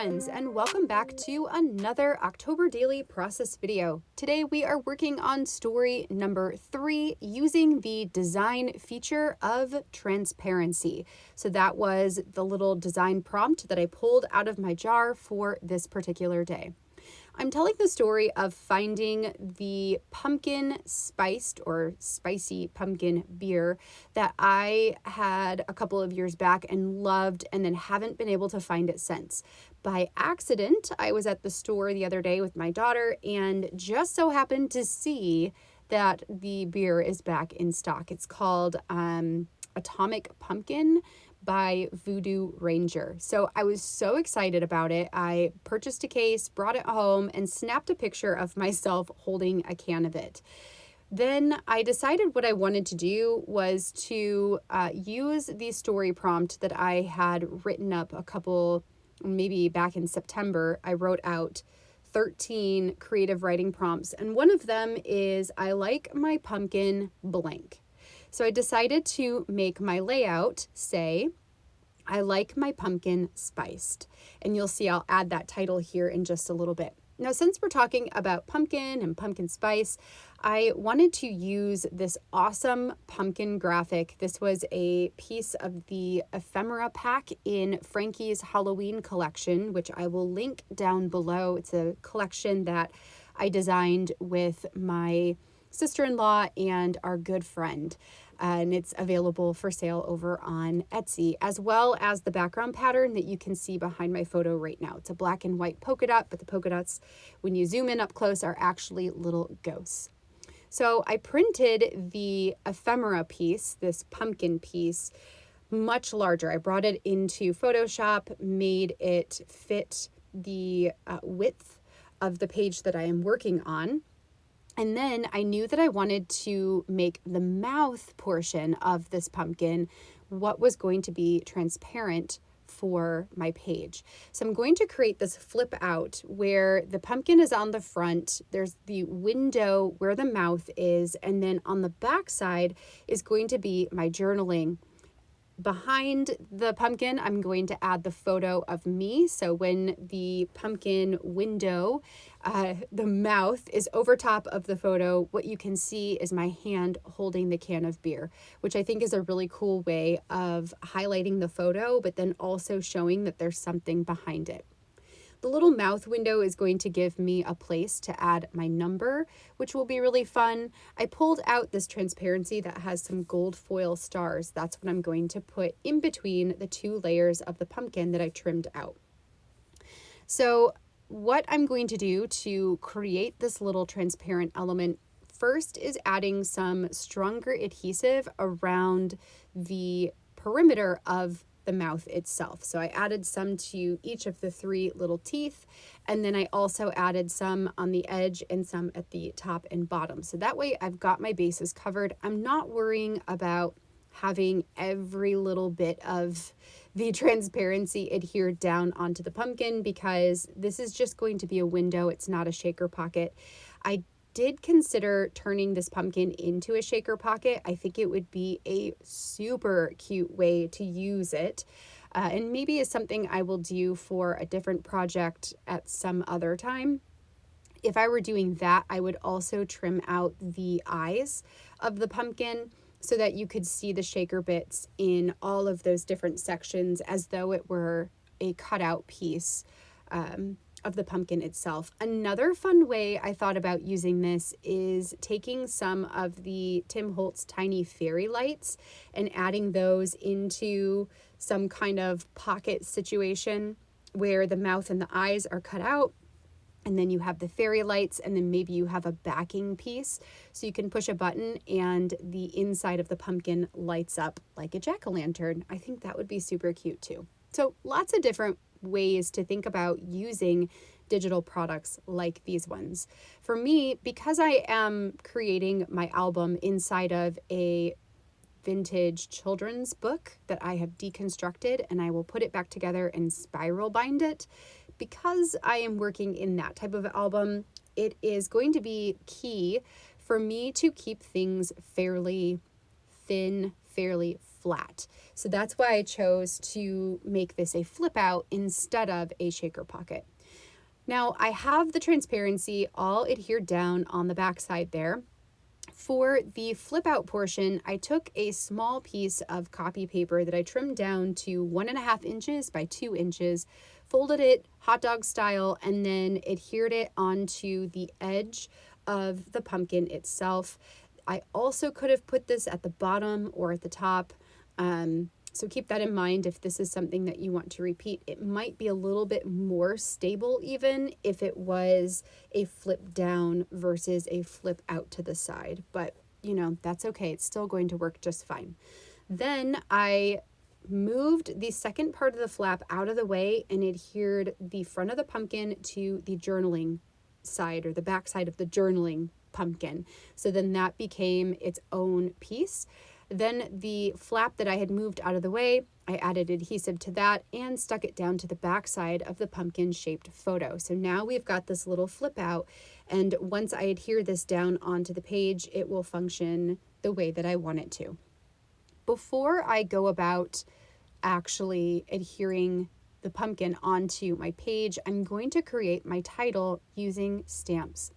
friends, and welcome back to another October Daily Process video. Today we are working on story number 3 using the design feature of transparency. So that was the little design prompt that I pulled out of my jar for this particular day. I'm telling the story of finding the pumpkin spiced or spicy pumpkin beer that I had a couple of years back and loved and then haven't been able to find it since. By accident, I was at the store the other day with my daughter and just so happened to see that the beer is back in stock. It's called Atomic Pumpkin by Voodoo Ranger. So I was so excited about it. I purchased a case, brought it home, and snapped a picture of myself holding a can of it. Then I decided what I wanted to do was to use the story prompt that I had written up maybe back in September. I wrote out 13 creative writing prompts, and one of them is I like my pumpkin blank. So I decided to make my layout say, I like my pumpkin spiced. And you'll see I'll add that title here in just a little bit. Now, since we're talking about pumpkin and pumpkin spice, I wanted to use this awesome pumpkin graphic. This was a piece of the ephemera pack in Frankie's Halloween collection, which I will link down below. It's a collection that I designed with my sister-in-law and our good friend, and it's available for sale over on Etsy, as well as the background pattern that you can see behind my photo right now. It's a black and white polka dot, but the polka dots, when you zoom in up close, are actually little ghosts. So I printed the ephemera piece, this pumpkin piece, much larger. I brought it into Photoshop, made it fit the width of the page that I am working on. And then I knew that I wanted to make the mouth portion of this pumpkin what was going to be transparent for my page. So I'm going to create this flip out where the pumpkin is on the front, there's the window where the mouth is, and then on the back side is going to be my journaling. Behind the pumpkin, I'm going to add the photo of me. So when the pumpkin window, the mouth is over top of the photo, what you can see is my hand holding the can of beer, which I think is a really cool way of highlighting the photo, but then also showing that there's something behind it. The little mouth window is going to give me a place to add my number, which will be really fun. I pulled out this transparency that has some gold foil stars. That's what I'm going to put in between the 2 layers of the pumpkin that I trimmed out. So what I'm going to do to create this little transparent element first is adding some stronger adhesive around the perimeter of the mouth itself. So I added some to each of the 3 little teeth, and then I also added some on the edge and some at the top and bottom. So that way I've got my bases covered. I'm not worrying about having every little bit of the transparency adhered down onto the pumpkin because this is just going to be a window. It's not a shaker pocket. I did consider turning this pumpkin into a shaker pocket. I think it would be a super cute way to use it. And maybe is something I will do for a different project at some other time. If I were doing that, I would also trim out the eyes of the pumpkin so that you could see the shaker bits in all of those different sections as though it were a cutout piece of the pumpkin itself. Another fun way I thought about using this is taking some of the Tim Holtz tiny fairy lights and adding those into some kind of pocket situation where the mouth and the eyes are cut out, and then you have the fairy lights, and then maybe you have a backing piece so you can push a button and the inside of the pumpkin lights up like a jack-o'-lantern. I think that would be super cute too. So lots of different ways to think about using digital products like these ones. For me, because I am creating my album inside of a vintage children's book that I have deconstructed, and I will put it back together and spiral bind it, because I am working in that type of album, it is going to be key for me to keep things fairly thin, fairly flat. So that's why I chose to make this a flip out instead of a shaker pocket. Now I have the transparency all adhered down on the back side there. For the flip out portion, I took a small piece of copy paper that I trimmed down to 1.5 inches by 2 inches, folded it hot dog style, and then adhered it onto the edge of the pumpkin itself. I also could have put this at the bottom or at the top. So keep that in mind if this is something that you want to repeat. It might be a little bit more stable even if it was a flip down versus a flip out to the side. But, you know, that's okay. It's still going to work just fine. Then I moved the second part of the flap out of the way and adhered the front of the pumpkin to the journaling side or the back side of the journaling pumpkin. So then that became its own piece. Then the flap that I had moved out of the way, I added adhesive to that and stuck it down to the back side of the pumpkin shaped photo. So now we've got this little flip out, and once I adhere this down onto the page, it will function the way that I want it to. Before I go about actually adhering the pumpkin onto my page, I'm going to create my title using stamps.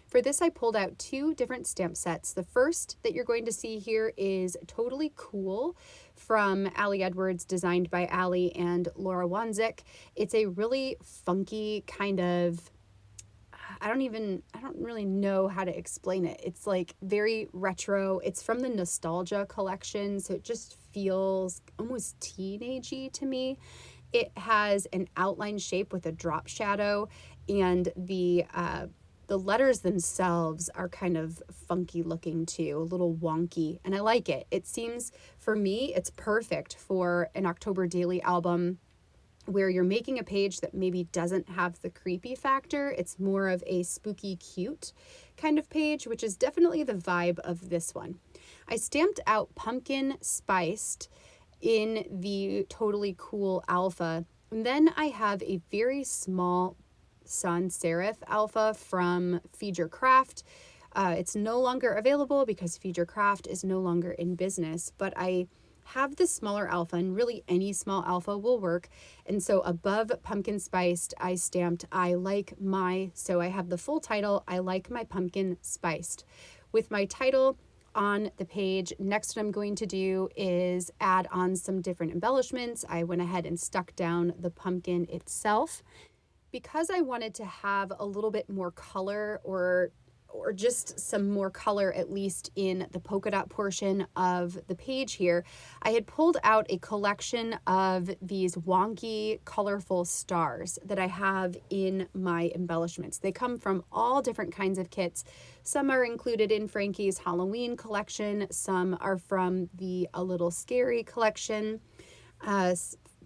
For this, I pulled out 2 different stamp sets. The first that you're going to see here is Totally Cool from Allie Edwards, designed by Allie and Laura Wanzik. It's a really funky kind of, I don't really know how to explain it. It's like very retro. It's from the Nostalgia collection, so it just feels almost teenagey to me. It has an outline shape with a drop shadow, and the letters themselves are kind of funky looking too, a little wonky, and I like it. It seems, for me, it's perfect for an October daily album where you're making a page that maybe doesn't have the creepy factor. It's more of a spooky, cute kind of page, which is definitely the vibe of this one. I stamped out Pumpkin Spiced in the Totally Cool Alpha, and then I have a very small sans serif alpha from Feed Your Craft. It's no longer available because Feed Your Craft is no longer in business, but I have this smaller alpha, and really any small alpha will work. And so above Pumpkin Spiced, I stamped I like my, so I have the full title, I like my pumpkin spiced. With my title on the page, next what I'm going to do is add on some different embellishments. I went ahead and stuck down the pumpkin itself. Because I wanted to have a little bit more color or just some more color, at least in the polka dot portion of the page here, I had pulled out a collection of these wonky, colorful stars that I have in my embellishments. They come from all different kinds of kits. Some are included in Frankie's Halloween collection. Some are from the A Little Scary collection,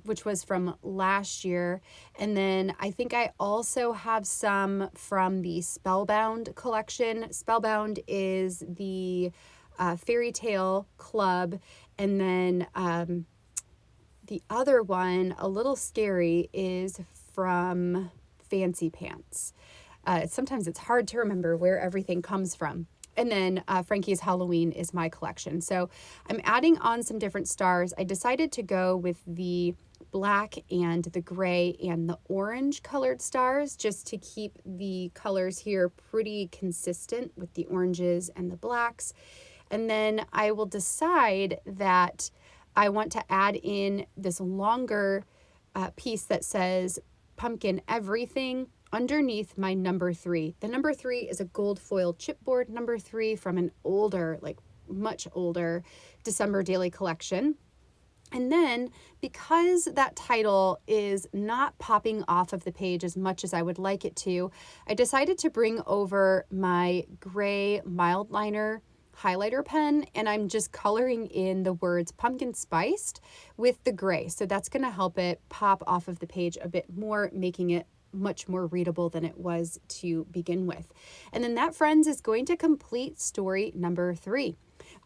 which was from last year. And then I think I also have some from the Spellbound collection. Spellbound is the fairy tale club. And then the other one, A Little Scary, is from Fancy Pants. Sometimes it's hard to remember where everything comes from. And then Frankie's Halloween is my collection. So I'm adding on some different stars. I decided to go with the black and the gray and the orange colored stars just to keep the colors here pretty consistent with the oranges and the blacks. And then I will decide that I want to add in this longer piece that says Pumpkin Everything underneath my number 3. The number 3 is a gold foil chipboard number 3 from an older, like much older December daily collection. And then, because that title is not popping off of the page as much as I would like it to, I decided to bring over my gray mild liner highlighter pen, and I'm just coloring in the words Pumpkin Spiced with the gray. So that's going to help it pop off of the page a bit more, making it much more readable than it was to begin with. And then that, friends, is going to complete story number 3.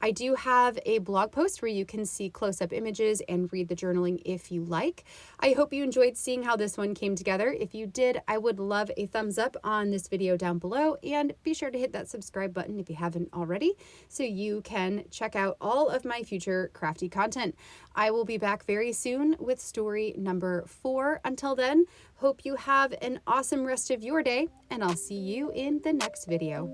I do have a blog post where you can see close-up images and read the journaling if you like. I hope you enjoyed seeing how this one came together. If you did, I would love a thumbs up on this video down below, and be sure to hit that subscribe button if you haven't already so you can check out all of my future crafty content. I will be back very soon with story number 4. Until then, hope you have an awesome rest of your day, and I'll see you in the next video.